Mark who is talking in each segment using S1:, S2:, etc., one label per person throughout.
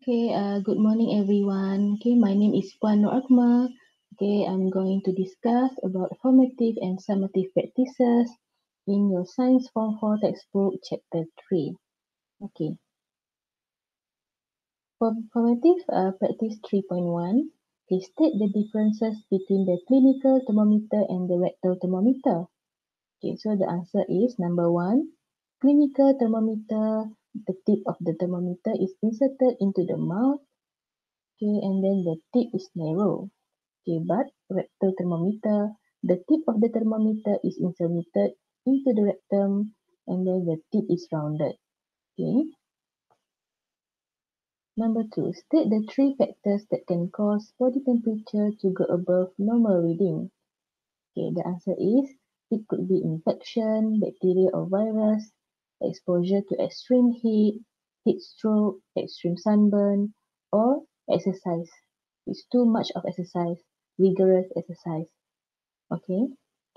S1: Good morning everyone. My name is Puan Nur Akmal. I'm going to discuss about formative and summative practices in your Science Form 4 textbook, Chapter 3. Okay, for formative practice 3.1, state the differences between the clinical thermometer and the rectal thermometer. So the answer is number 1, clinical thermometer, the tip of the thermometer is inserted into the mouth. And then the tip is narrow. But rectal thermometer, the tip of the thermometer is inserted into the rectum and then the tip is rounded. Number 2, state the 3 factors that can cause body temperature to go above normal reading. The answer is it could be infection, bacteria or virus, exposure to extreme heat stroke, extreme sunburn, or exercise. It's too much of exercise, vigorous exercise.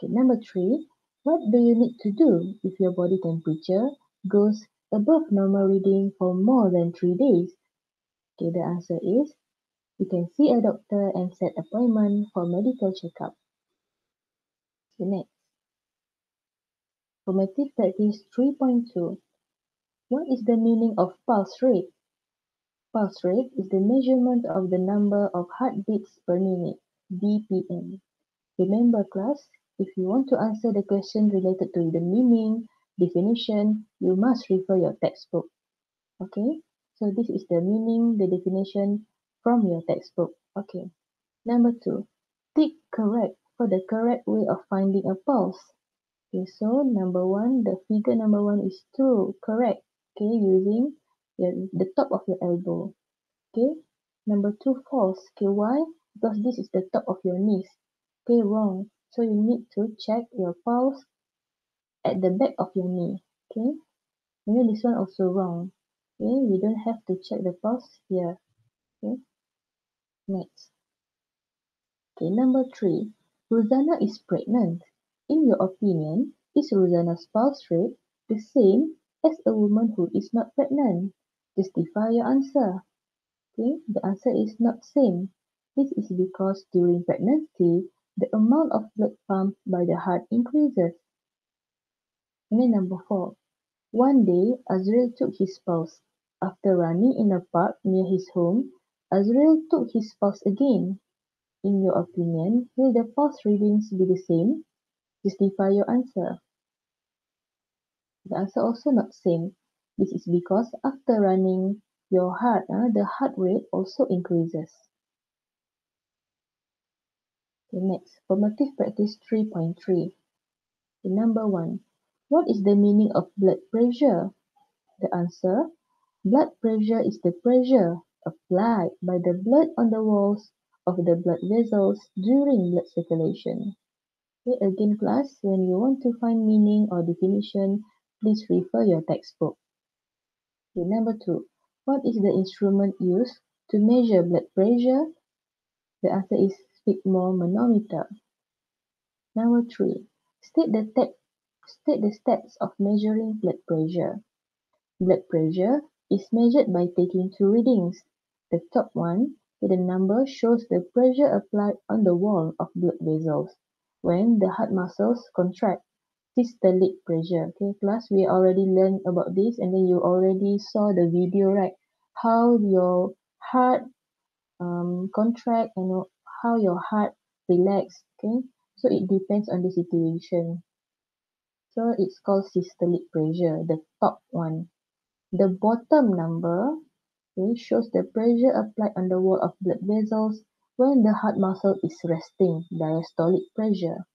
S1: Number 3, what do you need to do if your body temperature goes above normal reading for more than 3 days? The answer is you can see a doctor and set appointment for medical checkup. Next. Formative practice 3.2. What is the meaning of pulse rate? Pulse rate is the measurement of the number of heartbeats per minute, BPM. Remember class, if you want to answer the question related to the meaning, definition, you must refer your textbook. So this is the meaning, the definition from your textbook. Number 2, tick correct for the correct way of finding a pulse. So number 1, the figure number 1 is true, correct. Using the top of your elbow. Number 2, false. Why? Because this is the top of your knees. Wrong. So you need to check your pulse at the back of your knee. And then this one also wrong. We don't have to check the pulse here. Next. Number 3. Rosanna is pregnant. In your opinion, is Rosanna's pulse rate the same as a woman who is not pregnant? Justify your answer. The answer is not same. This is because during pregnancy, the amount of blood pumped by the heart increases. And then number 4. One day, Azrael took his pulse. After running in a park near his home, Azrael took his pulse again. In your opinion, will the pulse readings be the same? Justify your answer. The answer also not same. This is because after running, your heart, the heart rate also increases. Next, formative practice 3.3. Number 1. What is the meaning of blood pressure? The answer, blood pressure is the pressure applied by the blood on the walls of the blood vessels during blood circulation. Again class, when you want to find meaning or definition, please refer your textbook. Number 2. What is the instrument used to measure blood pressure? The answer is sphygmomanometer. Number 3. State the steps of measuring blood pressure. Blood pressure is measured by taking 2 readings. The top one, the number shows the pressure applied on the wall of blood vessels when the heart muscles contract. Systolic pressure. Class, we already learned about this and then you already saw the video, right? How your heart contract and how your heart relax. So it depends on the situation. So it's called systolic pressure, the top one. The bottom number shows the pressure applied on the wall of blood vessels when the heart muscle is resting, diastolic pressure.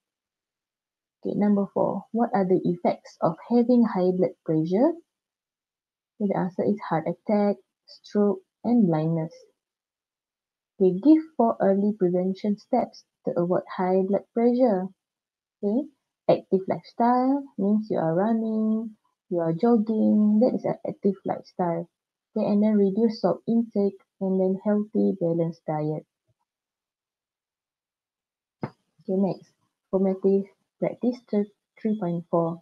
S1: Number 4. What are the effects of having high blood pressure? The answer is heart attack, stroke, and blindness. Give 4 early prevention steps to avoid high blood pressure. Active lifestyle means you are running, you are jogging, that is an active lifestyle. And then reduce salt intake and then healthy balanced diet. Next, formative practice 3.4.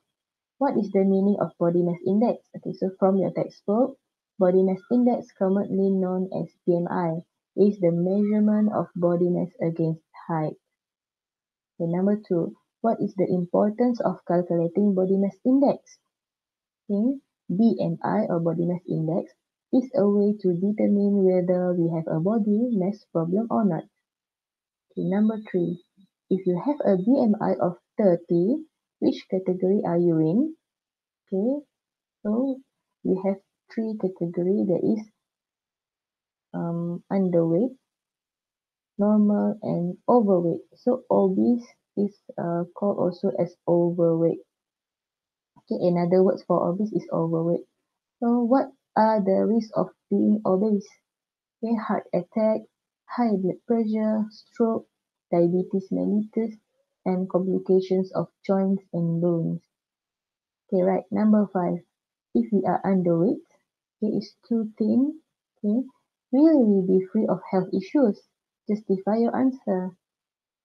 S1: What is the meaning of body mass index? So from your textbook, Body mass index, commonly known as BMI, is the measurement of body mass against height. Okay, number 2. What is the importance of calculating body mass index? Okay, BMI or body mass index is a way to determine whether we have a body mass problem or not. Okay, number 3. If you have a BMI of 30, which category are you in? Okay, so we have three categories. There is underweight, normal, and overweight. So obese is called also as overweight. Okay, another word for obese is overweight. So what are the risks of being obese? Okay, heart attack, high blood pressure, stroke, diabetes mellitus, and complications of joints and bones. Okay, right. Number 5. If we are underweight, okay, is too thin, okay, will we be free of health issues? Justify your answer.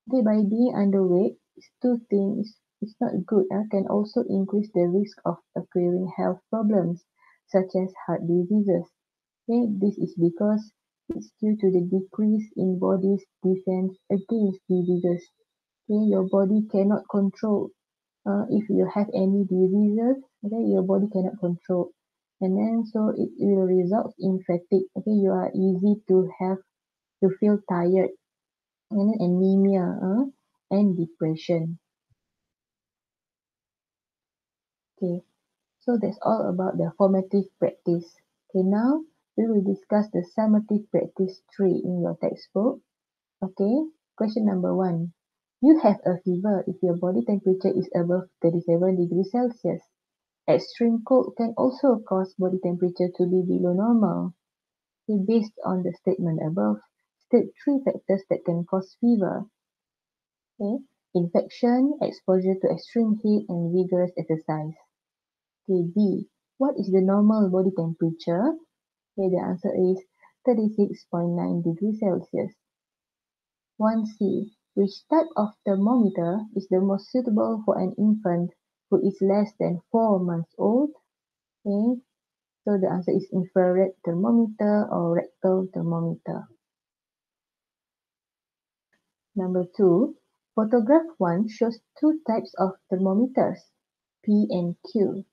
S1: Okay, by being underweight, is too thin, is not good, can also increase the risk of acquiring health problems such as heart diseases. Okay, this is because it's due to the decrease in body's defense against diseases. Okay, your body cannot control if you have any diseases, okay, your body cannot control. And then so it will result in fatigue. Okay, you are easy to feel tired, and then anemia, and depression. Okay, so that's all about the formative practice. Okay, now we will discuss the summative practice 3 in your textbook. Okay, question number 1. You have a fever if your body temperature is above 37 degrees Celsius. Extreme cold can also cause body temperature to be below normal. Okay, based on the statement above, state 3 factors that can cause fever. Okay, infection, exposure to extreme heat, and vigorous exercise. Okay, B. What is the normal body temperature? Okay, the answer is 36.9 degrees Celsius. 1C. Which type of thermometer is the most suitable for an infant who is less than 4 months old? Okay, so the answer is infrared thermometer or rectal thermometer. Number 2, photograph 1 shows two types of thermometers, P and Q.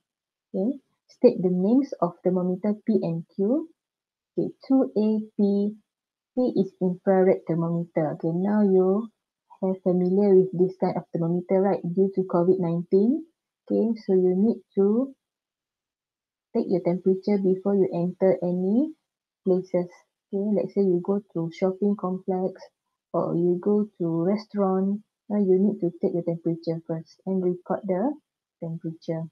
S1: Okay, state the names of thermometer P and Q. Okay, 2A, P is infrared thermometer. Okay, now you have familiar with this kind of thermometer, right? Due to COVID-19. Okay, so you need to take your temperature before you enter any places. Okay, let's say you go to shopping complex or you go to restaurant. Now you need to take the temperature first and record the temperature.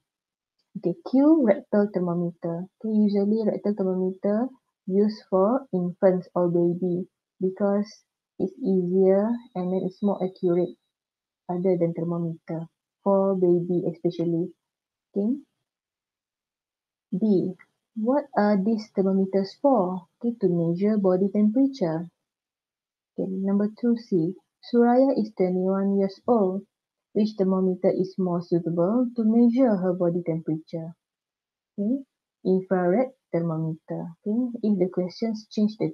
S1: Okay, Q rectal thermometer. Okay, usually rectal thermometer used for infants or baby because it's easier and then it's more accurate other than thermometer for baby especially. Okay. B. What are these thermometers for? Okay, to measure body temperature. Okay, number 2C. Suraya is 21 years old. Which thermometer is more suitable to measure her body temperature? Okay, infrared thermometer. Okay, if the questions change the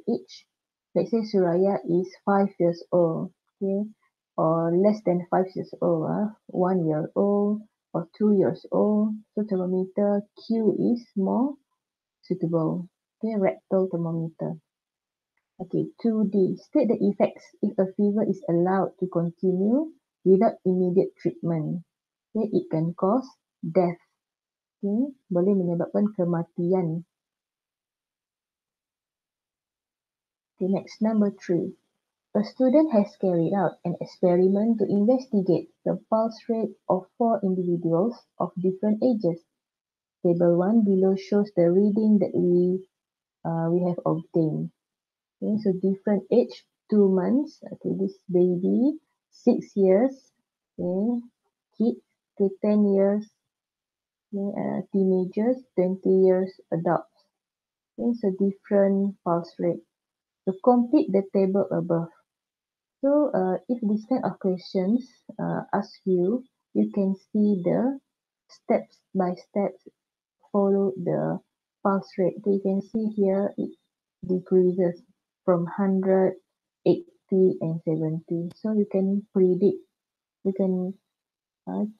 S1: age, let's say Suraya is 5 years old. Okay, or less than 5 years old, 1 year old or 2 years old. So thermometer Q is more suitable. Okay, rectal thermometer. Okay, 2D. State the effects if a fever is allowed to continue without immediate treatment. Okay, it can cause death. Okay, boleh menyebabkan kematian. Okay, next, number 3. A student has carried out an experiment to investigate the pulse rate of 4 individuals of different ages. Table 1 below shows the reading that we have obtained. Okay, so different age, 2 months. Okay, this baby, 6 years. Okay, kid, okay, 10 years. Okay, teenagers, 20 years, adults. Okay, so different pulse rate. So complete the table above. So if this kind of questions ask you, you can see the steps by steps follow the pulse rate. Okay, you can see here it decreases from 100, 80, and 70. So you can predict, you can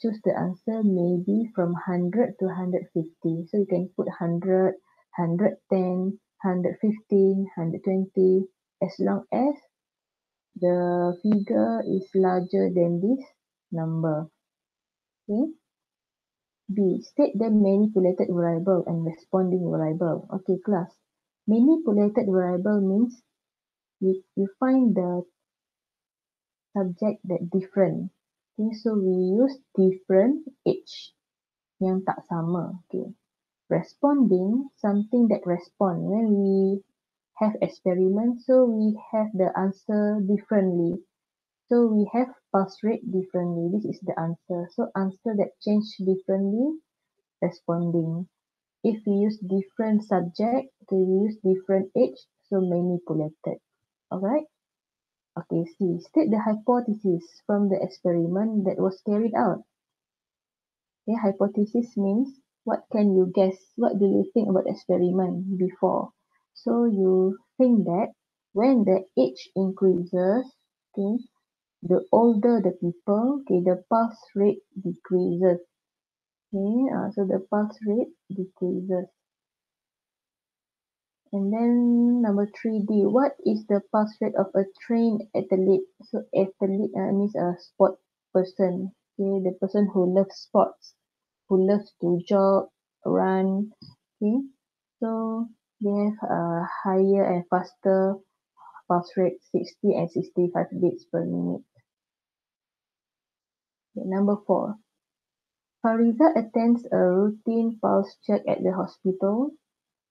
S1: choose the answer maybe from 100 to 150. So you can put 100, 110, 115, 120, as long as the figure is larger than this number. Okay. B. State the manipulated variable and responding variable. Okay, class. Manipulated variable means you find the subject that different. Okay, so we use different age yang tak sama. Okay. Responding, something that respond. When we have experiment, so we have the answer differently. So we have pulse rate differently. This is the answer. So answer that change differently, responding. If we use different subject, okay, we use different age, so manipulated. Alright? Okay, C. State the hypothesis from the experiment that was carried out. Okay, hypothesis means what can you guess? What do you think about experiment before? So you think that when the age increases, okay, the older the people, okay, the pulse rate decreases. Okay, so the pulse rate decreases. And then number 3D, what is the pulse rate of a trained athlete? So athlete means a sport person, okay, the person who loves sports, who loves to jog, run, okay. So they have a higher and faster pulse rate, 60 and 65 beats per minute. Okay, number 4. Fariza attends a routine pulse check at the hospital.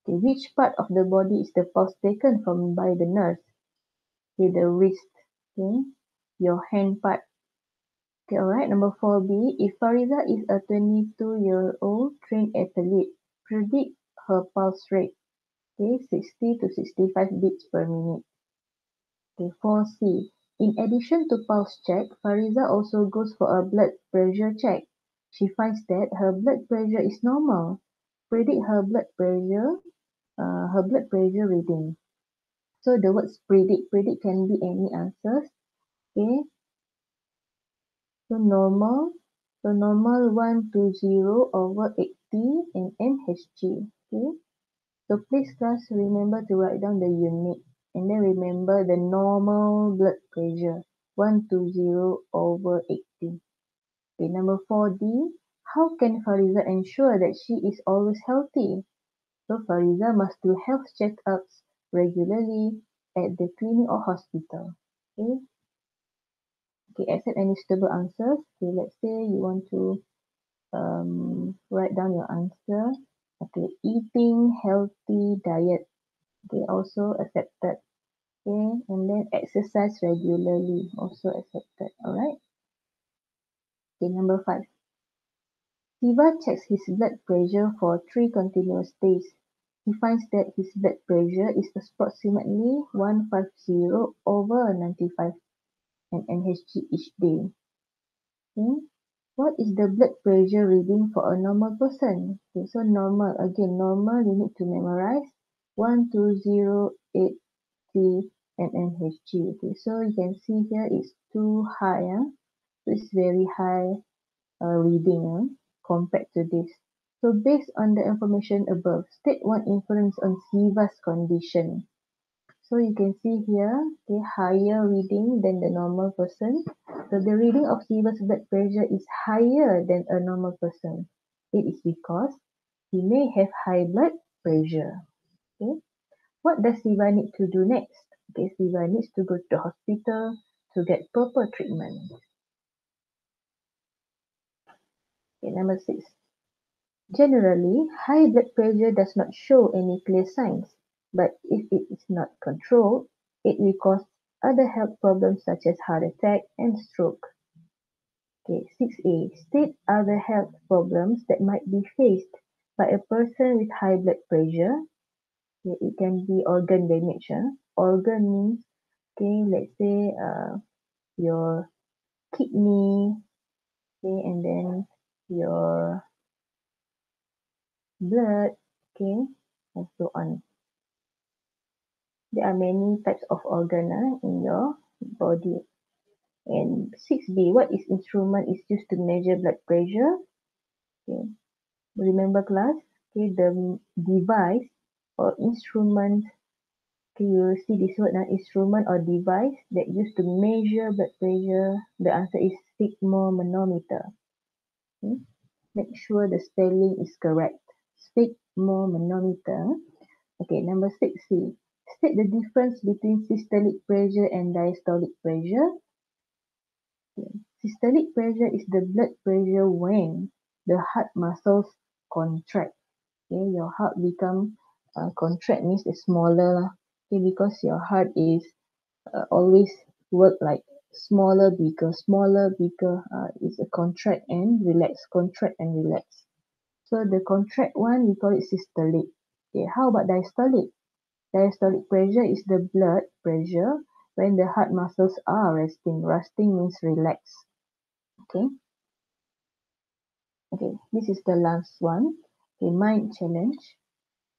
S1: Okay, which part of the body is the pulse taken from by the nurse? Okay, the wrist, okay, your hand part. Okay, alright, number 4B. If Fariza is a 22-year-old trained athlete, predict her pulse rate. Okay, 60 to 65 beats per minute. Okay, 4C. In addition to pulse check, Fariza also goes for a blood pressure check. She finds that her blood pressure is normal. Predict her blood pressure reading. So the words predict can be any answers. Okay, so normal 120 over 80 and NHG. Okay, so please class remember to write down the unit and then remember the normal blood pressure 120 over 80. Okay, number 4D. How can Fariza ensure that she is always healthy? So Fariza must do health checkups regularly at the clinic or hospital. Okay, okay, accept any suitable answers. Okay, let's say you want to write down your answer. Okay, eating healthy diet. Okay, also accepted. Okay, and then exercise regularly, also accepted. Alright. Okay, number 5. Siva checks his blood pressure for 3 continuous days. He finds that his blood pressure is approximately 150 over 95 and NHG each day. Okay. What is the blood pressure reading for a normal person? Okay, so normal, again, normal you need to memorize 12080 and NHG. Okay, so you can see here it's too high. So it's very high reading compared to this. So based on the information above, state one inference on Siva's condition. So you can see here, okay, higher reading than the normal person. So the reading of Siva's blood pressure is higher than a normal person. It is because he may have high blood pressure. Okay. What does Siva need to do next? Okay, Siva needs to go to the hospital to get proper treatment. Okay, number 6. Generally, high blood pressure does not show any clear signs, but if it is not controlled, it will cause other health problems such as heart attack and stroke. Okay, 6A. State other health problems that might be faced by a person with high blood pressure. Okay, it can be organ damage. Organ means, okay, let's say your kidney, okay, and then your blood, okay. and so on. There are many types of organ in your body. And 6b, what is instrument is used to measure blood pressure? Okay. Remember class? Okay, the device or instrument. Okay, you see this word now, instrument or device that used to measure blood pressure. The answer is sphygmomanometer. Okay. Make sure the spelling is correct. Sphygmomanometer. Okay, number 6c. State the difference between systolic pressure and diastolic pressure. Okay. Systolic pressure is the blood pressure when the heart muscles contract. Okay, your heart become contract means it's smaller lah. Okay, because your heart is always work like smaller, bigger. It's a contract and relax, contract and relax. So the contract one we call it systolic. Okay, how about diastolic? Diastolic pressure is the blood pressure when the heart muscles are resting. Resting means relax. Okay. Okay, this is the last one. Okay, mind challenge.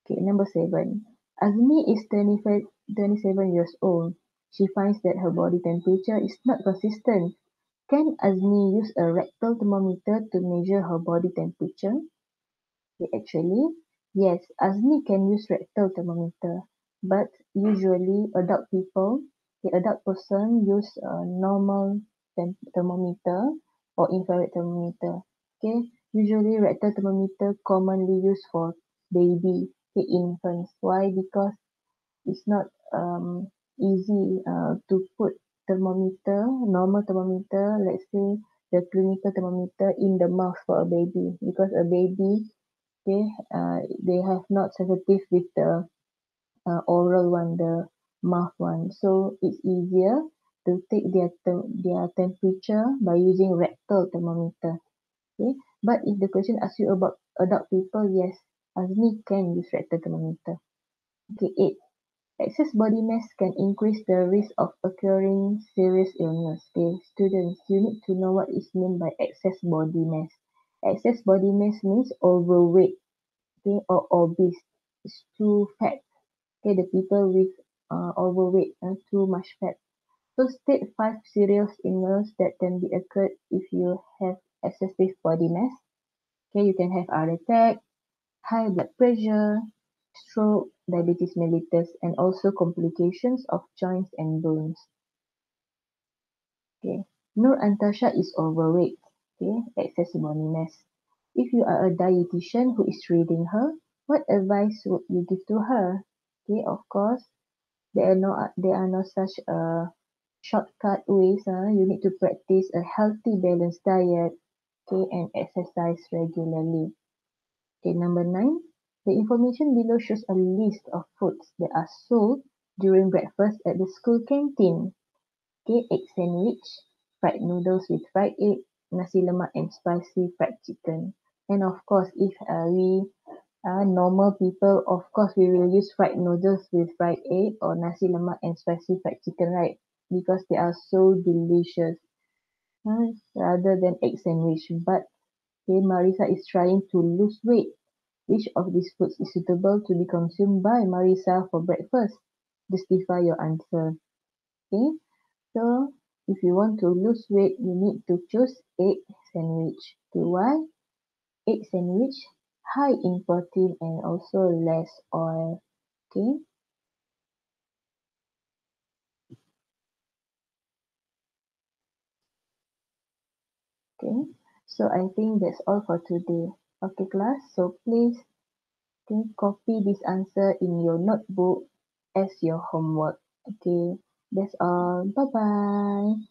S1: Okay, number 7. Azmi is 27 years old. She finds that her body temperature is not consistent. Can Azmi use a rectal thermometer to measure her body temperature? Actually, yes, Azmi can use rectal thermometer, but usually the adult person use a normal thermometer or infrared thermometer. Okay, usually rectal thermometer commonly used for baby, infants. Why? Because it's not easy to put normal thermometer, let's say the clinical thermometer in the mouth for a baby, because a baby they have not sensitive with the oral one, the mouth one. So it's easier to take their temperature by using rectal thermometer. Okay, but if the question asks you about adult people, yes, Azmi can use rectal thermometer. Okay, 8. Excess body mass can increase the risk of occurring serious illness. Okay, students, you need to know what is meant by excess body mass. Excess body mass means overweight, okay, or obese. It's too fat. Okay, the people with overweight and too much fat. So state 5 serious illness that can be occurred if you have excessive body mass. Okay, you can have heart attack, high blood pressure, stroke, diabetes mellitus, and also complications of joints and bones. Okay, Nur Antasha is overweight. Okay, excess body mass. If you are a dietitian who is treating her, what advice would you give to her? Okay, of course, there are no such shortcut ways. You need to practice a healthy, balanced diet, okay, and exercise regularly. Okay, number 9. The information below shows a list of foods that are sold during breakfast at the school canteen. Okay, egg sandwich, fried noodles with fried egg, nasi lemak and spicy fried chicken. And of course, if we are normal people, of course we will use fried noodles with fried egg or nasi lemak and spicy fried chicken, right? Because they are so delicious. Rather than egg sandwich. But okay, Marisa is trying to lose weight. Which of these foods is suitable to be consumed by Marisa for breakfast? Justify your answer. Okay, so if you want to lose weight, you need to choose egg sandwich. Okay, why? Egg sandwich high in protein and also less oil. Okay, okay. So I think that's all for today. Okay, class. So please copy this answer in your notebook as your homework. Okay, that's all. Bye bye.